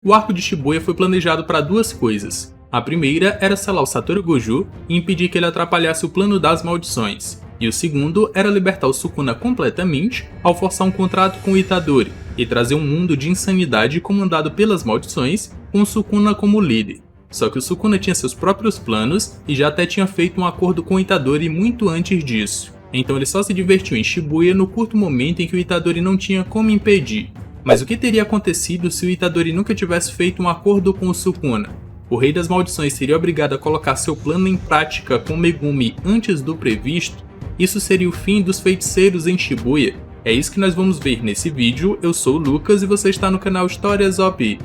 O arco de Shibuya foi planejado para duas coisas. A primeira era selar o Satoru Gojo e impedir que ele atrapalhasse o plano das maldições. E o segundo era libertar o Sukuna completamente ao forçar um contrato com o Itadori e trazer um mundo de insanidade comandado pelas maldições com o Sukuna como líder. Só que o Sukuna tinha seus próprios planos e já até tinha feito um acordo com o Itadori muito antes disso. Então ele só se divertiu em Shibuya no curto momento em que o Itadori não tinha como impedir. Mas o que teria acontecido se o Itadori nunca tivesse feito um acordo com o Sukuna? O Rei das Maldições seria obrigado a colocar seu plano em prática com Megumi antes do previsto? Isso seria o fim dos feiticeiros em Shibuya? É isso que nós vamos ver nesse vídeo. Eu sou o Lucas e você está no canal Histórias OP.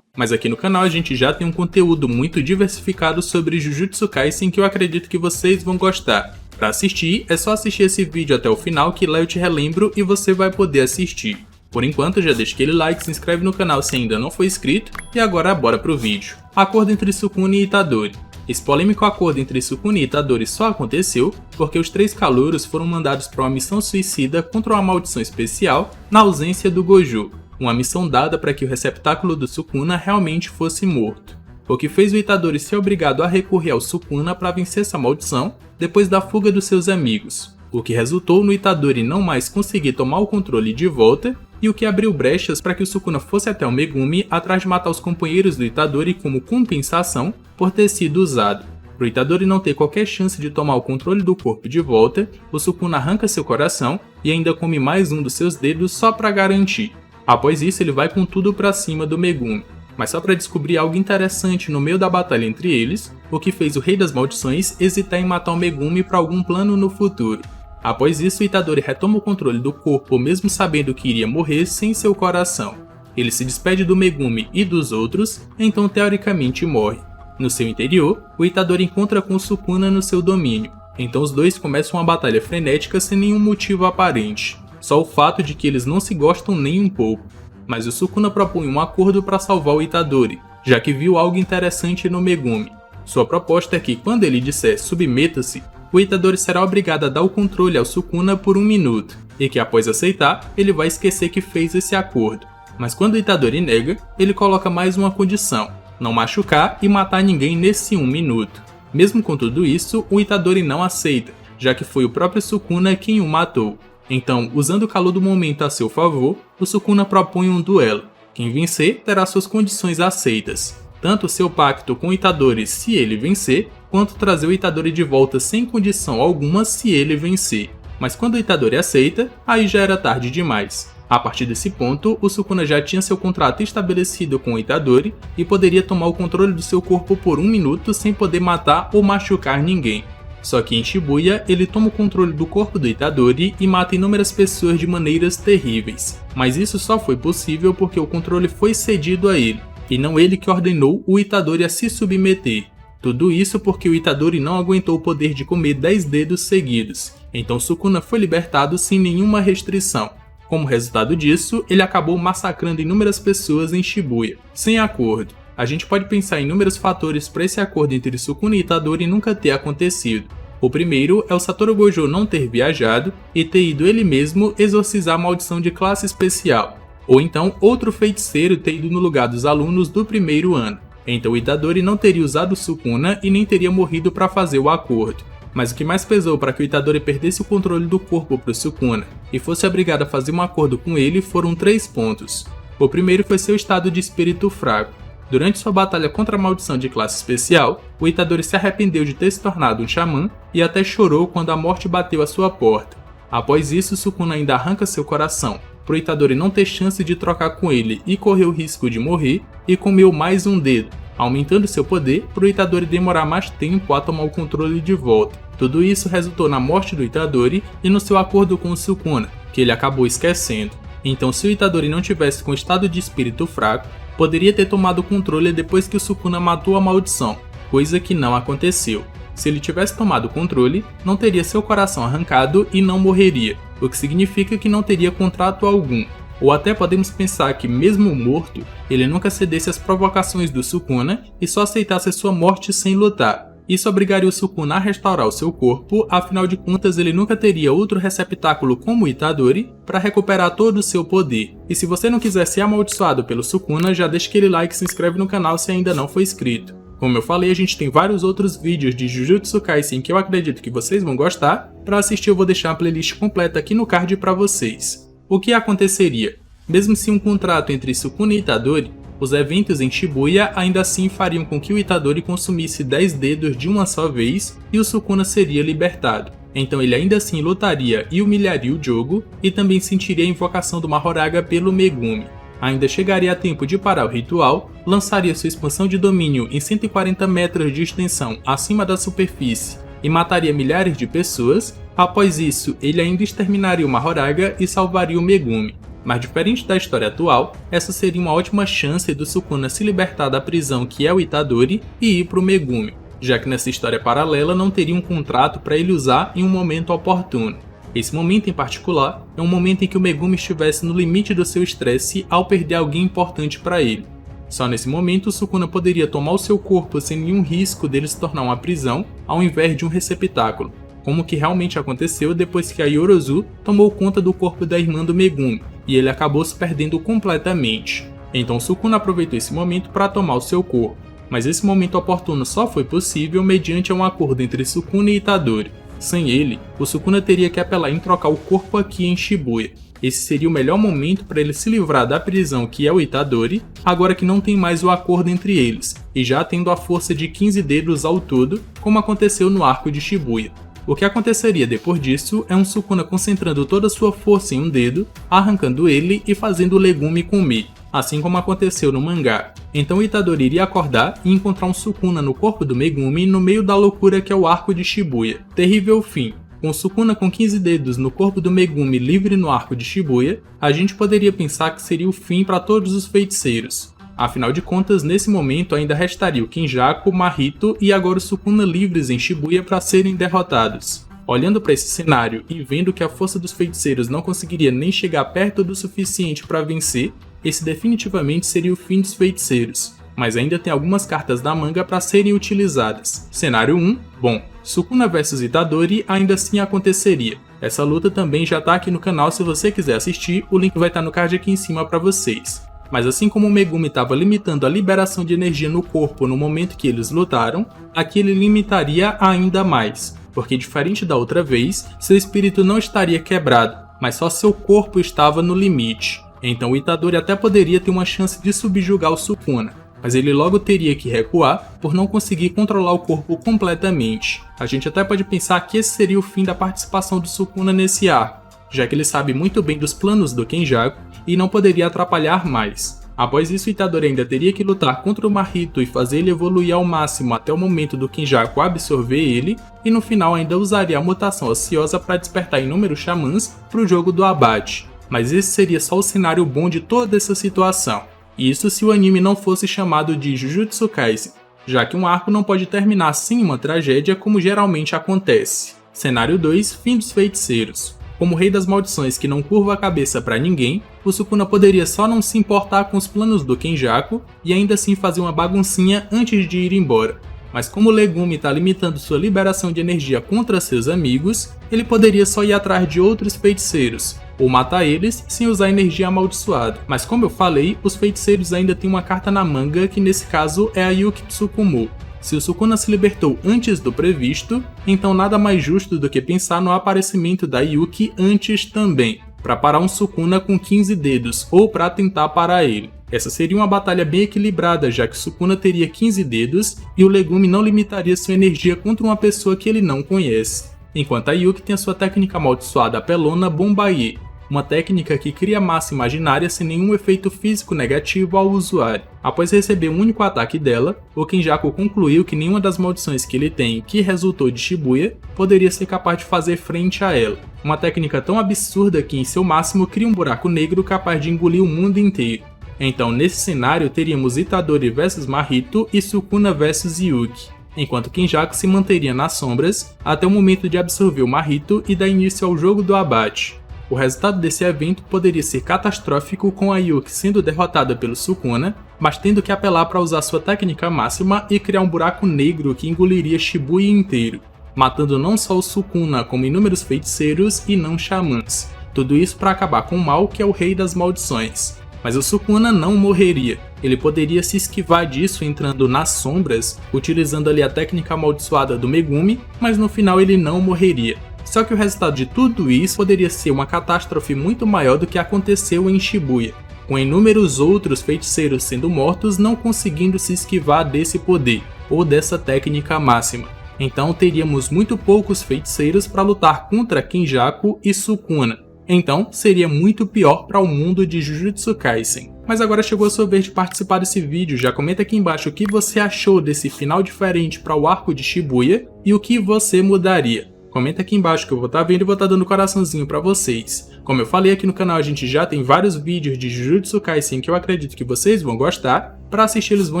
Mas aqui no canal a gente já tem um conteúdo muito diversificado sobre Jujutsu Kaisen que eu acredito que vocês vão gostar. Para assistir, é só assistir esse vídeo até o final que lá eu te relembro e você vai poder assistir. Por enquanto, já deixa aquele like, se inscreve no canal se ainda não for inscrito e agora bora pro vídeo. Acordo entre Sukuna e Itadori. Esse polêmico acordo entre Sukuna e Itadori só aconteceu porque os três calouros foram mandados para uma missão suicida contra uma maldição especial na ausência do Gojo. Uma missão dada para que o receptáculo do Sukuna realmente fosse morto. O que fez o Itadori ser obrigado a recorrer ao Sukuna para vencer essa maldição depois da fuga dos seus amigos. O que resultou no Itadori não mais conseguir tomar o controle de volta e o que abriu brechas para que o Sukuna fosse até o Megumi atrás de matar os companheiros do Itadori como compensação por ter sido usado. Para o Itadori não ter qualquer chance de tomar o controle do corpo de volta, o Sukuna arranca seu coração e ainda come mais um dos seus dedos só para garantir. Após isso ele vai com tudo para cima do Megumi. Mas só para descobrir algo interessante no meio da batalha entre eles, o que fez o Rei das Maldições hesitar em matar o Megumi para algum plano no futuro. Após isso, o Itadori retoma o controle do corpo mesmo sabendo que iria morrer sem seu coração. Ele se despede do Megumi e dos outros, então teoricamente morre. No seu interior, o Itadori encontra com o Sukuna no seu domínio, então os dois começam uma batalha frenética sem nenhum motivo aparente, só o fato de que eles não se gostam nem um pouco. Mas o Sukuna propõe um acordo para salvar o Itadori, já que viu algo interessante no Megumi. Sua proposta é que quando ele disser submeta-se, o Itadori será obrigado a dar o controle ao Sukuna por 1 minuto, e que após aceitar, ele vai esquecer que fez esse acordo. Mas quando o Itadori nega, ele coloca mais uma condição, não machucar e matar ninguém nesse 1 minuto. Mesmo com tudo isso, o Itadori não aceita, já que foi o próprio Sukuna quem o matou. Então, usando o calor do momento a seu favor, o Sukuna propõe um duelo. Quem vencer terá suas condições aceitas, tanto seu pacto com o Itadori se ele vencer, quanto trazer o Itadori de volta sem condição alguma se ele vencer. Mas quando o Itadori aceita, aí já era tarde demais. A partir desse ponto, o Sukuna já tinha seu contrato estabelecido com o Itadori e poderia tomar o controle do seu corpo por 1 minuto sem poder matar ou machucar ninguém. Só que em Shibuya, ele toma o controle do corpo do Itadori e mata inúmeras pessoas de maneiras terríveis. Mas isso só foi possível porque o controle foi cedido a ele, e não ele que ordenou o Itadori a se submeter. Tudo isso porque o Itadori não aguentou o poder de comer 10 dedos seguidos, então Sukuna foi libertado sem nenhuma restrição. Como resultado disso, ele acabou massacrando inúmeras pessoas em Shibuya, sem acordo. A gente pode pensar em inúmeros fatores para esse acordo entre Sukuna e Itadori nunca ter acontecido. O primeiro é o Satoru Gojo não ter viajado e ter ido ele mesmo exorcizar a maldição de classe especial. Ou então outro feiticeiro ter ido no lugar dos alunos do primeiro ano. Então o Itadori não teria usado Sukuna e nem teria morrido para fazer o acordo. Mas o que mais pesou para que o Itadori perdesse o controle do corpo para o Sukuna e fosse obrigado a fazer um acordo com ele foram 3 pontos. O primeiro foi seu estado de espírito fraco. Durante sua batalha contra a maldição de classe especial, o Itadori se arrependeu de ter se tornado um xamã e até chorou quando a morte bateu à sua porta. Após isso, Sukuna ainda arranca seu coração, pro Itadori não ter chance de trocar com ele e correr o risco de morrer, e comeu mais um dedo, aumentando seu poder pro Itadori demorar mais tempo a tomar o controle de volta. Tudo isso resultou na morte do Itadori e no seu acordo com o Sukuna, que ele acabou esquecendo. Então, se o Itadori não tivesse com estado de espírito fraco, poderia ter tomado o controle depois que o Sukuna matou a maldição, coisa que não aconteceu. Se ele tivesse tomado o controle, não teria seu coração arrancado e não morreria, o que significa que não teria contrato algum. Ou até podemos pensar que, mesmo morto, ele nunca cedesse às provocações do Sukuna e só aceitasse sua morte sem lutar. Isso obrigaria o Sukuna a restaurar o seu corpo, afinal de contas ele nunca teria outro receptáculo como o Itadori para recuperar todo o seu poder. E se você não quiser ser amaldiçoado pelo Sukuna, já deixa aquele like e se inscreve no canal se ainda não for inscrito. Como eu falei, a gente tem vários outros vídeos de Jujutsu Kaisen que eu acredito que vocês vão gostar. Para assistir eu vou deixar a playlist completa aqui no card para vocês. O que aconteceria? Mesmo se um contrato entre Sukuna e Itadori, os eventos em Shibuya ainda assim fariam com que o Itadori consumisse 10 dedos de uma só vez e o Sukuna seria libertado. Então ele ainda assim lutaria e humilharia o Jogo e também sentiria a invocação do Mahoraga pelo Megumi. Ainda chegaria a tempo de parar o ritual, lançaria sua expansão de domínio em 140 metros de extensão acima da superfície e mataria milhares de pessoas. Após isso, ele ainda exterminaria o Mahoraga e salvaria o Megumi. Mas diferente da história atual, essa seria uma ótima chance do Sukuna se libertar da prisão que é o Itadori e ir para o Megumi, já que nessa história paralela não teria um contrato para ele usar em um momento oportuno. Esse momento em particular é um momento em que o Megumi estivesse no limite do seu estresse ao perder alguém importante para ele. Só nesse momento o Sukuna poderia tomar o seu corpo sem nenhum risco dele se tornar uma prisão ao invés de um receptáculo, como que realmente aconteceu depois que a Yorozu tomou conta do corpo da irmã do Megumi, e ele acabou se perdendo completamente. Então Sukuna aproveitou esse momento para tomar o seu corpo, mas esse momento oportuno só foi possível mediante um acordo entre Sukuna e Itadori. Sem ele, o Sukuna teria que apelar em trocar o corpo aqui em Shibuya. Esse seria o melhor momento para ele se livrar da prisão que é o Itadori, agora que não tem mais o acordo entre eles, e já tendo a força de 15 dedos ao todo, como aconteceu no arco de Shibuya. O que aconteceria depois disso é um Sukuna concentrando toda a sua força em um dedo, arrancando ele e fazendo o legume comer, assim como aconteceu no mangá. Então Itadori iria acordar e encontrar um Sukuna no corpo do Megumi no meio da loucura que é o arco de Shibuya. Terrível fim. Com Sukuna com 15 dedos no corpo do Megumi livre no arco de Shibuya, a gente poderia pensar que seria o fim para todos os feiticeiros. Afinal de contas, nesse momento ainda restaria o Kenjaku, Mahito e agora o Sukuna livres em Shibuya para serem derrotados. Olhando para esse cenário e vendo que a força dos feiticeiros não conseguiria nem chegar perto do suficiente para vencer, esse definitivamente seria o fim dos feiticeiros. Mas ainda tem algumas cartas da manga para serem utilizadas. Cenário 1, bom, Sukuna vs Itadori ainda assim aconteceria. Essa luta também já tá aqui no canal se você quiser assistir, o link vai estar no card aqui em cima para vocês. Mas assim como o Megumi estava limitando a liberação de energia no corpo no momento que eles lutaram, aqui ele limitaria ainda mais, porque diferente da outra vez, seu espírito não estaria quebrado, mas só seu corpo estava no limite. Então o Itadori até poderia ter uma chance de subjugar o Sukuna, mas ele logo teria que recuar por não conseguir controlar o corpo completamente. A gente até pode pensar que esse seria o fim da participação do Sukuna nesse arco, já que ele sabe muito bem dos planos do Kenjaku e não poderia atrapalhar mais. Após isso, Itadori ainda teria que lutar contra o Mahito e fazer ele evoluir ao máximo até o momento do Kenjaku absorver ele, e no final ainda usaria a mutação ociosa para despertar inúmeros xamãs para o jogo do abate. Mas esse seria só o cenário bom de toda essa situação. Isso se o anime não fosse chamado de Jujutsu Kaisen, já que um arco não pode terminar sem uma tragédia como geralmente acontece. Cenário 2, fim dos feiticeiros. Como rei das maldições que não curva a cabeça pra ninguém, o Sukuna poderia só não se importar com os planos do Kenjaku e ainda assim fazer uma baguncinha antes de ir embora. Mas como o legume está limitando sua liberação de energia contra seus amigos, ele poderia só ir atrás de outros feiticeiros, ou matar eles sem usar energia amaldiçoada. Mas como eu falei, os feiticeiros ainda têm uma carta na manga que nesse caso é a Yuki Tsukumo. Se o Sukuna se libertou antes do previsto, então nada mais justo do que pensar no aparecimento da Yuki antes também, para parar um Sukuna com 15 dedos, ou para tentar parar ele. Essa seria uma batalha bem equilibrada, já que Sukuna teria 15 dedos e o legume não limitaria sua energia contra uma pessoa que ele não conhece. Enquanto a Yuki tem a sua técnica amaldiçoada apelona Bombaie, uma técnica que cria massa imaginária sem nenhum efeito físico negativo ao usuário. Após receber um único ataque dela, o Kenjaku concluiu que nenhuma das maldições que ele tem, que resultou de Shibuya, poderia ser capaz de fazer frente a ela. Uma técnica tão absurda que em seu máximo cria um buraco negro capaz de engolir o mundo inteiro. Então nesse cenário teríamos Itadori vs Mahito e Sukuna vs Yuki, enquanto Kenjaku se manteria nas sombras até o momento de absorver o Mahito e dar início ao jogo do abate. O resultado desse evento poderia ser catastrófico, com a Yuki sendo derrotada pelo Sukuna mas tendo que apelar para usar sua técnica máxima e criar um buraco negro que engoliria Shibuya inteiro, matando não só o Sukuna como inúmeros feiticeiros e não xamãs. Tudo isso para acabar com o mal, que é o rei das maldições. Mas o Sukuna não morreria. Ele poderia se esquivar disso entrando nas sombras, utilizando ali a técnica amaldiçoada do Megumi, mas no final ele não morreria. Só que o resultado de tudo isso poderia ser uma catástrofe muito maior do que aconteceu em Shibuya, com inúmeros outros feiticeiros sendo mortos não conseguindo se esquivar desse poder, ou dessa técnica máxima. Então teríamos muito poucos feiticeiros para lutar contra Kenjaku e Sukuna. Então seria muito pior para o mundo de Jujutsu Kaisen. Mas agora chegou a sua vez de participar desse vídeo. Já comenta aqui embaixo o que você achou desse final diferente para o arco de Shibuya e o que você mudaria. Comenta aqui embaixo que eu vou estar vendo e vou estar dando coraçãozinho pra vocês. Como eu falei aqui no canal, a gente já tem vários vídeos de Jujutsu Kaisen que eu acredito que vocês vão gostar. Para assistir, eles vão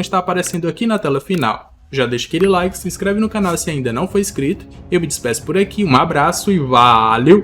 estar aparecendo aqui na tela final. Já deixa aquele like, se inscreve no canal se ainda não for inscrito. Eu me despeço por aqui, um abraço e valeu!